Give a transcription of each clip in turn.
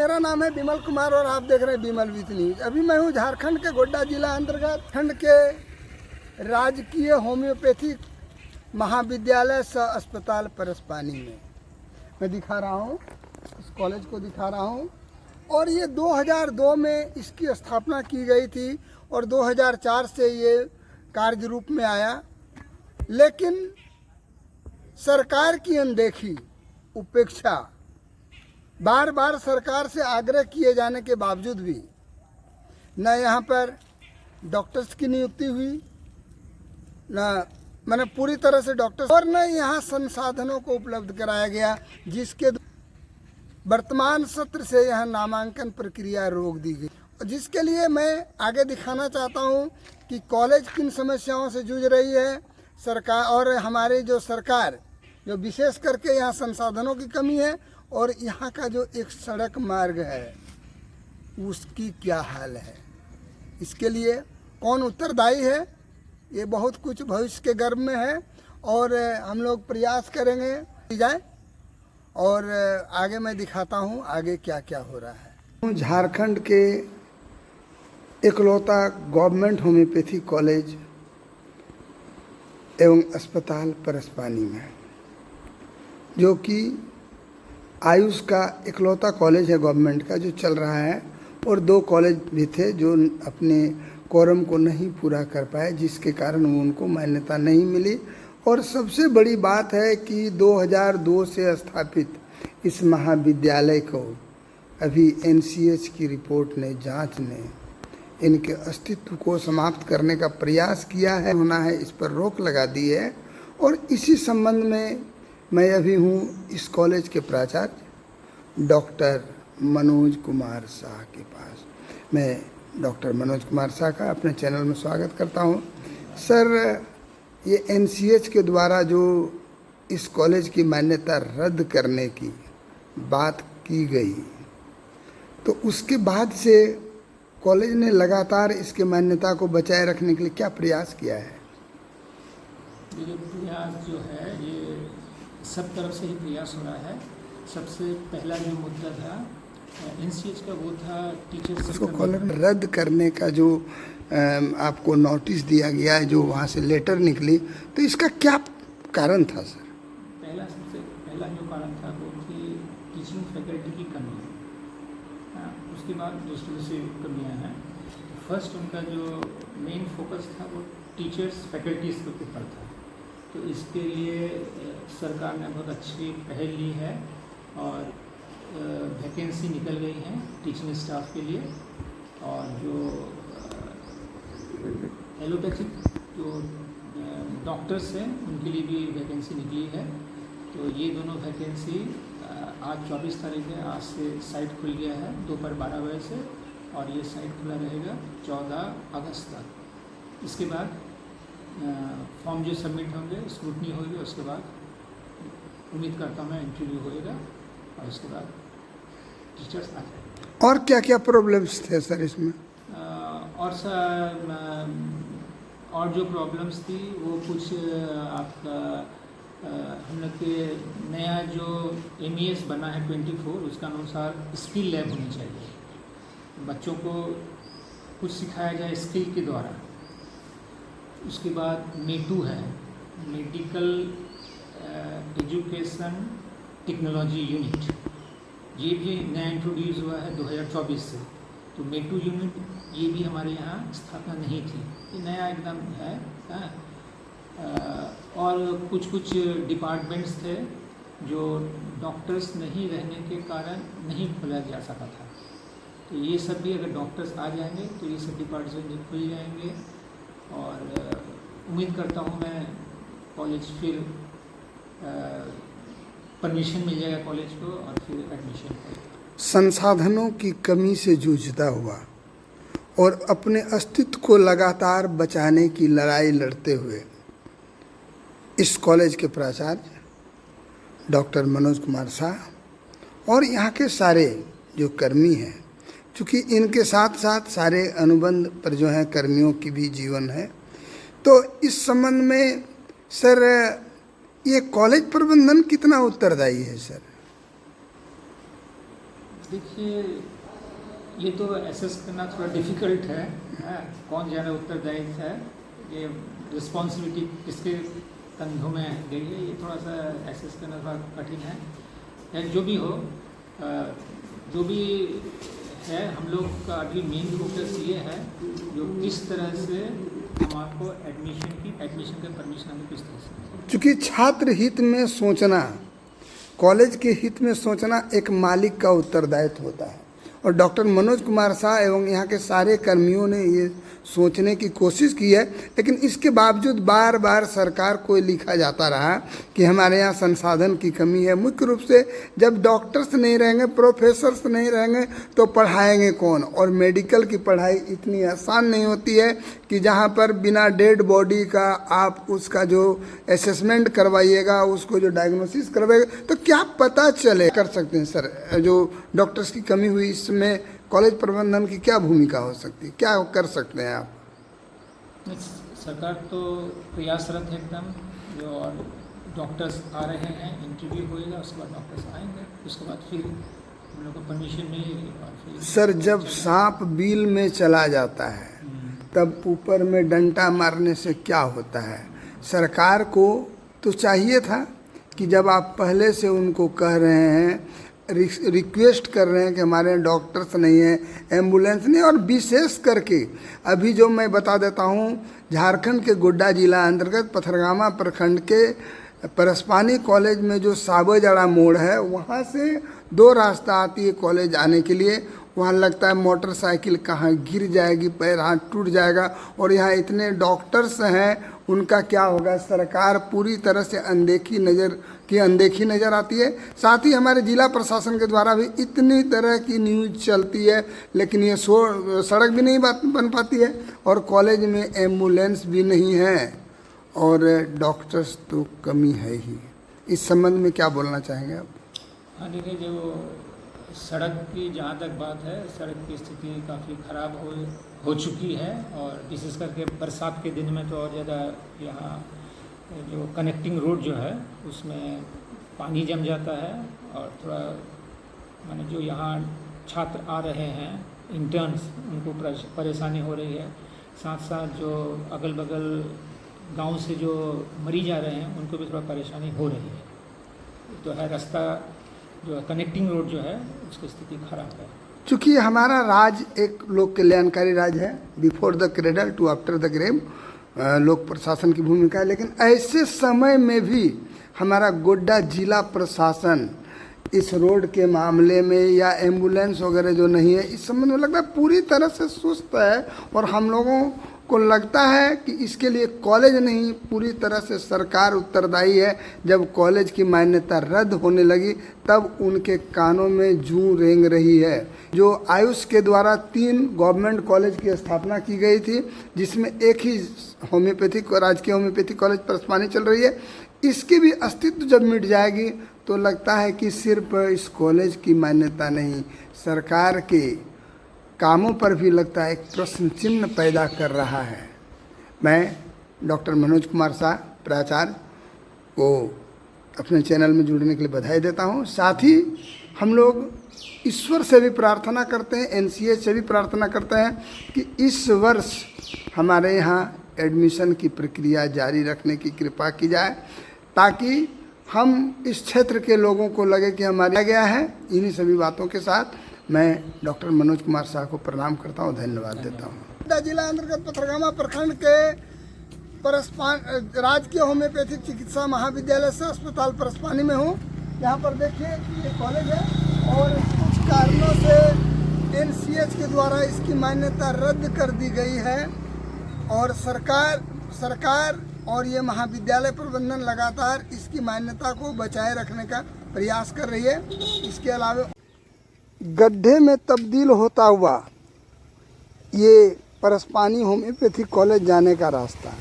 मेरा नाम है विमल कुमार और आप देख रहे हैं विमल विथ न्यूज। अभी मैं हूँ झारखंड के गोड्डा जिला अंतर्गत खंड के राजकीय होम्योपैथिक महाविद्यालय सह अस्पताल परसपानी में मैं दिखा रहा हूँ, इस कॉलेज को दिखा रहा हूँ। और ये 2002 में इसकी स्थापना की गई थी और 2004 से ये कार्य रूप में आया, लेकिन सरकार की अनदेखी, उपेक्षा, बार बार सरकार से आग्रह किए जाने के बावजूद भी न यहाँ पर डॉक्टर्स की नियुक्ति हुई, न मैंने पूरी तरह से डॉक्टर्स, और न यहाँ संसाधनों को उपलब्ध कराया गया, जिसके वर्तमान सत्र से यहाँ नामांकन प्रक्रिया रोक दी गई। जिसके लिए मैं आगे दिखाना चाहता हूँ कि कॉलेज किन समस्याओं से जूझ रही है सरकार, और हमारी जो सरकार, जो विशेष करके यहाँ संसाधनों की कमी है और यहाँ का जो एक सड़क मार्ग है उसकी क्या हाल है, इसके लिए कौन उत्तरदायी है, ये बहुत कुछ भविष्य के गर्भ में है और हम लोग प्रयास करेंगे जाए। और आगे मैं दिखाता हूँ आगे क्या क्या हो रहा है। झारखंड के इकलौता गवर्नमेंट होम्योपैथिक कॉलेज एवं अस्पताल परसपानी में, जो कि आयुष का इकलौता कॉलेज है गवर्नमेंट का जो चल रहा है, और 2 कॉलेज भी थे जो अपने कोरम को नहीं पूरा कर पाए, जिसके कारण उनको मान्यता नहीं मिली। और सबसे बड़ी बात है कि 2002 से स्थापित इस महाविद्यालय को अभी NCH की रिपोर्ट ने, जांच ने इनके अस्तित्व को समाप्त करने का प्रयास किया है, होना है, इस पर रोक लगा दी है। और इसी संबंध में मैं अभी हूँ इस कॉलेज के प्राचार्य डॉक्टर मनोज कुमार शाह के पास। मैं डॉक्टर मनोज कुमार शाह का अपने चैनल में स्वागत करता हूँ। सर, ये NCH के द्वारा जो इस कॉलेज की मान्यता रद्द करने की बात की गई, तो उसके बाद से कॉलेज ने लगातार इसके मान्यता को बचाए रखने के लिए क्या प्रयास किया है? ये प्रयास जो है ये सब तरफ से ही प्रयास हो रहा है। सबसे पहला जो मुद्दा था NCH का, वो था टीचर्स उसको कॉलेज रद्द करने का जो आपको नोटिस दिया गया है, जो वहाँ से लेटर निकली, तो इसका क्या कारण था सर? सबसे पहला जो कारण था वो थी टीचिंग फैकल्टी की कमी। उसके बाद दूसरी कमियां हैं। फर्स्ट उनका जो मेन फोकस था वो टीचर्स फैकल्टीज़ के ऊपर था, तो इसके लिए सरकार ने बहुत अच्छी पहल ली है और वैकेंसी निकल गई हैं टीचिंग स्टाफ के लिए। और जो एलोपैथिक जो डॉक्टर्स हैं उनके लिए भी वैकेंसी निकली है। तो ये दोनों वैकेंसी आज 24 तारीख है, आज से साइट खुल गया है दोपहर 12 बजे से, और ये साइट खुला रहेगा 14 अगस्त तक। इसके बाद फॉर्म जो सबमिट होंगे, स्क्रूटनी होगी, उसके बाद उम्मीद करता हूँ मैं इंटरव्यू होएगा और उसके बाद टीचर्स आ जाएंगे। और क्या क्या प्रॉब्लम्स थे सर इसमें? और जो प्रॉब्लम्स थी वो कुछ आपका हम लोग के नया जो MES बना है 24, उसका अनुसार स्किल लैब होनी चाहिए, बच्चों को कुछ सिखाया जाए स्किल के द्वारा। उसके बाद METU है, मेडिकल एजुकेशन टेक्नोलॉजी यूनिट, ये भी नया इंट्रोड्यूस हुआ है 2024 से। तो METU यूनिट ये भी हमारे यहाँ स्थापना नहीं थी, ये नया एकदम है। और कुछ डिपार्टमेंट्स थे जो डॉक्टर्स नहीं रहने के कारण नहीं खोला जा सका था, तो ये सब भी अगर डॉक्टर्स आ जाएंगे तो ये सब डिपार्टमेंट खुल जाएंगे। और उम्मीद करता हूँ मैं कॉलेज फिर परमिशन मिल जाएगा कॉलेज को और फिर एडमिशन होगा। संसाधनों की कमी से जूझता हुआ और अपने अस्तित्व को लगातार बचाने की लड़ाई लड़ते हुए इस कॉलेज के प्राचार्य डॉक्टर मनोज कुमार शाह और यहाँ के सारे जो कर्मी हैं, चूँकि इनके साथ साथ सारे अनुबंध पर जो हैं कर्मियों की भी जीवन है, तो इस संबंध में सर ये कॉलेज प्रबंधन कितना उत्तरदायी है सर? देखिए, ये तो एसेस करना थोड़ा डिफ़िकल्ट है, कौन ज़्यादा उत्तरदायी है, ये रिस्पॉन्सिबिलिटी किसके कंधों में गई है, ये थोड़ा सा एसेस करना थोड़ा कठिन है। या जो भी हो, जो भी है, हम लोग का अभी मेन फोकस ये है जो किस तरह से हम आपको एडमिशन का परमिशन हमें किस तरह से। चूँकि छात्र हित में सोचना, कॉलेज के हित में सोचना एक मालिक का उत्तरदायित्व होता है, और डॉक्टर मनोज कुमार शाह एवं यहाँ के सारे कर्मियों ने ये सोचने की कोशिश की है, लेकिन इसके बावजूद बार बार सरकार को लिखा जाता रहा कि हमारे यहाँ संसाधन की कमी है। मुख्य रूप से जब डॉक्टर्स नहीं रहेंगे, प्रोफेसर्स नहीं रहेंगे तो पढ़ाएंगे कौन। और मेडिकल की पढ़ाई इतनी आसान नहीं होती है कि जहाँ पर बिना डेड बॉडी का आप उसका जो असेसमेंट करवाइएगा, उसको जो डायग्नोसिस करवाइएगा, तो क्या पता चले। कर सकते हैं सर, जो डॉक्टर्स की कमी हुई इसमें कॉलेज प्रबंधन की क्या भूमिका हो सकती है, क्या कर सकते हैं आप? सरकार तो प्रयासरत है एकदम, जो और डॉक्टर्स आ रहे हैं, इंटरव्यू होएगा, उसके बाद डॉक्टर्स आएंगे, उसके बाद फिर हम लोग को परमिशन मिलेगी। और फिर सर, जब सांप बिल में चला जाता है तब ऊपर में डंडा मारने से क्या होता है? सरकार को तो चाहिए था कि जब आप पहले से उनको कह रहे हैं, रिक्वेस्ट कर रहे हैं कि हमारे यहाँ डॉक्टर्स नहीं है, एम्बुलेंस नहीं, और विशेष करके अभी जो मैं बता देता हूँ, झारखंड के गोड्डा जिला अंतर्गत पथरगामा प्रखंड के परसपानी कॉलेज में जो साबोजड़ा मोड़ है, वहाँ से 2 रास्ता आती है कॉलेज आने के लिए। वहाँ लगता है मोटरसाइकिल कहाँ गिर जाएगी, पैर हाथ टूट जाएगा, और यहाँ इतने डॉक्टर्स हैं, उनका क्या होगा? सरकार पूरी तरह से अनदेखी नज़र आती है। साथ ही हमारे जिला प्रशासन के द्वारा भी इतनी तरह की न्यूज़ चलती है, लेकिन ये सड़क भी नहीं बन पाती है, और कॉलेज में एम्बुलेंस भी नहीं है, और डॉक्टर्स तो कमी है ही। इस संबंध में क्या बोलना चाहेंगे आप? हाँ, देखिए, जो सड़क की जहाँ तक बात है, सड़क की स्थिति काफ़ी ख़राब हो चुकी है, और विशेष करके बरसात के दिन में तो और ज़्यादा यहाँ जो कनेक्टिंग रोड जो है उसमें पानी जम जाता है, और थोड़ा माने जो यहाँ छात्र आ रहे हैं, इंटर्न्स, उनको परेशानी हो रही है। साथ साथ जो अगल बगल गांव से जो मरीज आ रहे हैं, उनको भी थोड़ा परेशानी हो रही है। तो है रास्ता जो कनेक्टिंग रोड जो है उसकी स्थिति खराब है। चूँकि हमारा राज एक लोक कल्याणकारी राज है, before the cradle to after the grave, लोक प्रशासन की भूमिका है, लेकिन ऐसे समय में भी हमारा गोड्डा जिला प्रशासन इस रोड के मामले में या एम्बुलेंस वगैरह जो नहीं है, इस संबंध में लगता है पूरी तरह से सुस्त है। और हम लोगों को लगता है कि इसके लिए कॉलेज नहीं, पूरी तरह से सरकार उत्तरदायी है। जब कॉलेज की मान्यता रद्द होने लगी तब उनके कानों में जूं रेंग रही है। जो आयुष के द्वारा 3 गवर्नमेंट कॉलेज की स्थापना की गई थी, जिसमें एक ही होम्योपैथिक राजकीय होम्योपैथिक कॉलेज परसपानी चल रही है, इसकी भी अस्तित्व जब मिट जाएगी तो लगता है कि सिर्फ इस कॉलेज की मान्यता नहीं, सरकार के कामों पर भी लगता है एक प्रश्न चिन्ह पैदा कर रहा है। मैं डॉक्टर मनोज कुमार शाह प्राचार्य को अपने चैनल में जुड़ने के लिए बधाई देता हूं। साथ ही हम लोग ईश्वर से भी प्रार्थना करते हैं, एनसीए से भी प्रार्थना करते हैं कि इस वर्ष हमारे यहाँ एडमिशन की प्रक्रिया जारी रखने की कृपा की जाए, ताकि हम इस क्षेत्र के लोगों को लगे कि हमारा गया है। इन्हीं सभी बातों के साथ मैं डॉक्टर मनोज कुमार शाह को प्रणाम करता हूँ, धन्यवाद देता हूँ। गोड्डा जिला अंतर्गत पथरगामा प्रखंड के राजकीय होम्योपैथिक चिकित्सा महाविद्यालय से अस्पताल परसपानी में हूँ। यहाँ पर देखिए ये कॉलेज है, और कुछ कारणों से एनसीएच के द्वारा इसकी मान्यता रद्द कर दी गई है, और सरकार और ये महाविद्यालय प्रबंधन लगातार इसकी मान्यता को बचाए रखने का प्रयास कर रही है। इसके अलावा गड्ढे में तब्दील होता हुआ ये परसपानी होम्योपैथिक कॉलेज जाने का रास्ता,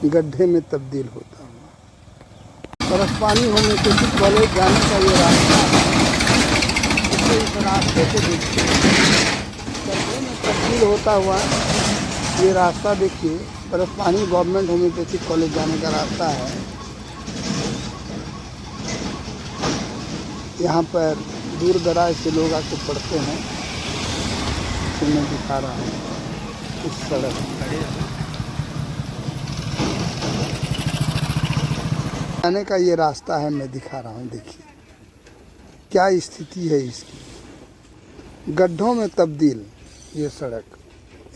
गड्ढे में तब्दील होता हुआ परसपानी होम्योपैथिक कॉलेज जाने का ये रास्ता है। इस रास्ते को देखिए, गड्ढे में तब्दील होता हुआ ये रास्ता देखिए, परसपानी गवर्नमेंट होम्योपैथिक कॉलेज जाने का रास्ता है। यहाँ पर दूर दराज से लोग आके पढ़ते हैं। तो मैं दिखा रहा हूँ इस सड़क जाने का ये रास्ता है, मैं दिखा रहा हूँ। देखिए क्या स्थिति है इसकी, गड्ढों में तब्दील ये सड़क।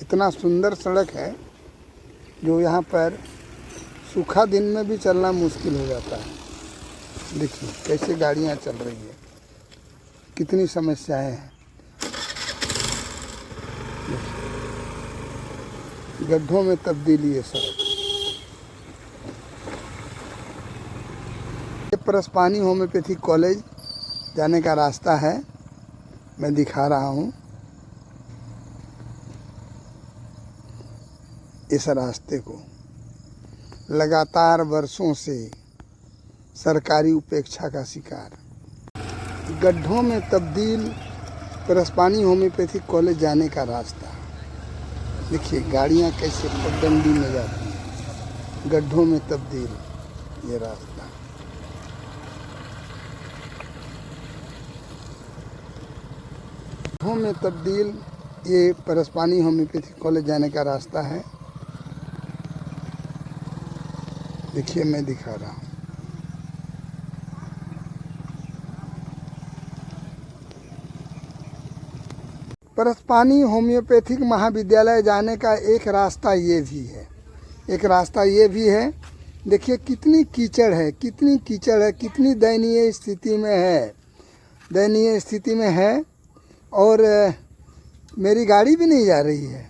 इतना सुंदर सड़क है जो यहाँ पर सूखा दिन में भी चलना मुश्किल हो जाता है। देखिए कैसे गाड़ियाँ चल रही है, कितनी समस्याएं हैं। गड्ढों में तब्दीली है सड़क। ये परसपानी होम्योपैथिक कॉलेज जाने का रास्ता है, मैं दिखा रहा हूँ। इस रास्ते को लगातार वर्षों से सरकारी उपेक्षा का शिकार, गड्ढों में तब्दील परसपानी होम्योपैथिक कॉलेज जाने का रास्ता। देखिए गाड़ियाँ कैसे पगडंडी में जाती हैं, गड्ढों में तब्दील ये रास्ता। गड्ढों में तब्दील ये परसपानी होम्योपैथिक कॉलेज जाने का रास्ता है। देखिए मैं दिखा रहा हूँ। परसपानी होम्योपैथिक महाविद्यालय जाने का एक रास्ता ये भी है, एक रास्ता ये भी है। देखिए कितनी कीचड़ है, कितनी कीचड़ है, कितनी दयनीय स्थिति में है, दयनीय स्थिति में है। और मेरी गाड़ी भी नहीं जा रही है,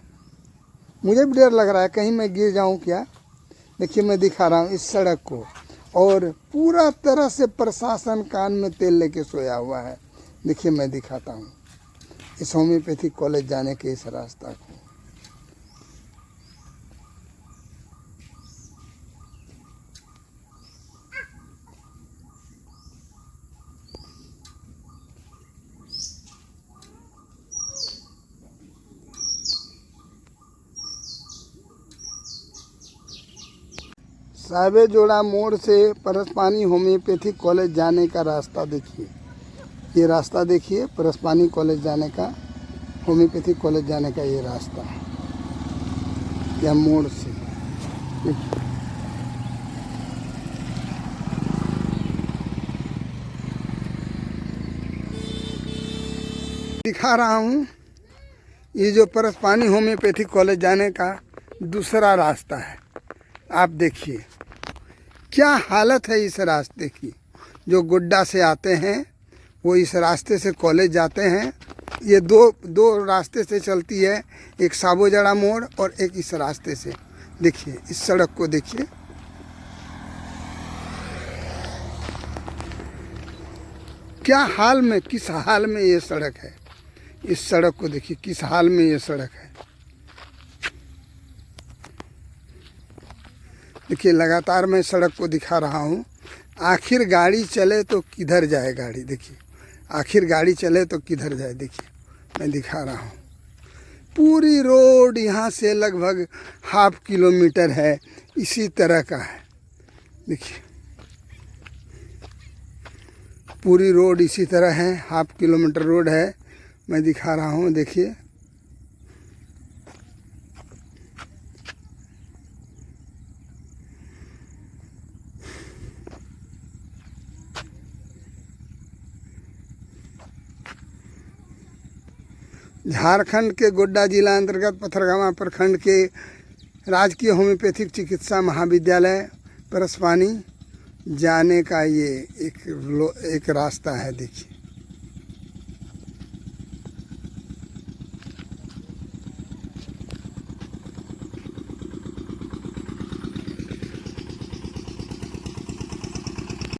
मुझे भी डर लग रहा है कहीं मैं गिर जाऊं क्या। देखिए मैं दिखा रहा हूँ इस सड़क को, और पूरा तरह से प्रशासन कान में तेल लेके सोया हुआ है। देखिए मैं दिखाता हूँ इस होम्योपैथिक कॉलेज जाने के इस रास्ता को। साहिबे जोड़ा मोड़ से परसपानी होम्योपैथिक कॉलेज जाने का रास्ता देखिए, ये रास्ता देखिए परसपानी कॉलेज जाने का, होम्योपैथिक कॉलेज जाने का ये रास्ता है, या मोड़ से देखिए। दिखा रहा हूँ ये जो परसपानी होम्योपैथिक कॉलेज जाने का दूसरा रास्ता है। आप देखिए क्या हालत है इस रास्ते की। जो गोड्डा से आते हैं वो इस रास्ते से कॉलेज जाते हैं। ये दो रास्ते से चलती है, एक साबोजड़ा मोड़ और एक इस रास्ते से। देखिए इस सड़क को देखिए, क्या हाल में, किस हाल में ये सड़क है। इस सड़क को देखिए किस हाल में ये सड़क है। देखिए लगातार मैं सड़क को दिखा रहा हूँ। आखिर गाड़ी चले तो किधर जाए गाड़ी। देखिए आखिर गाड़ी चले तो किधर जाए। देखिए मैं दिखा रहा हूँ पूरी रोड यहाँ से लगभग ½ किलोमीटर है, इसी तरह का है। देखिए पूरी रोड इसी तरह है, ½ किलोमीटर रोड है, मैं दिखा रहा हूँ। देखिए झारखंड के गोड्डा जिला अंतर्गत पथरगामा प्रखंड के राजकीय होम्योपैथिक चिकित्सा महाविद्यालय परसपानी जाने का ये एक रास्ता है। देखिए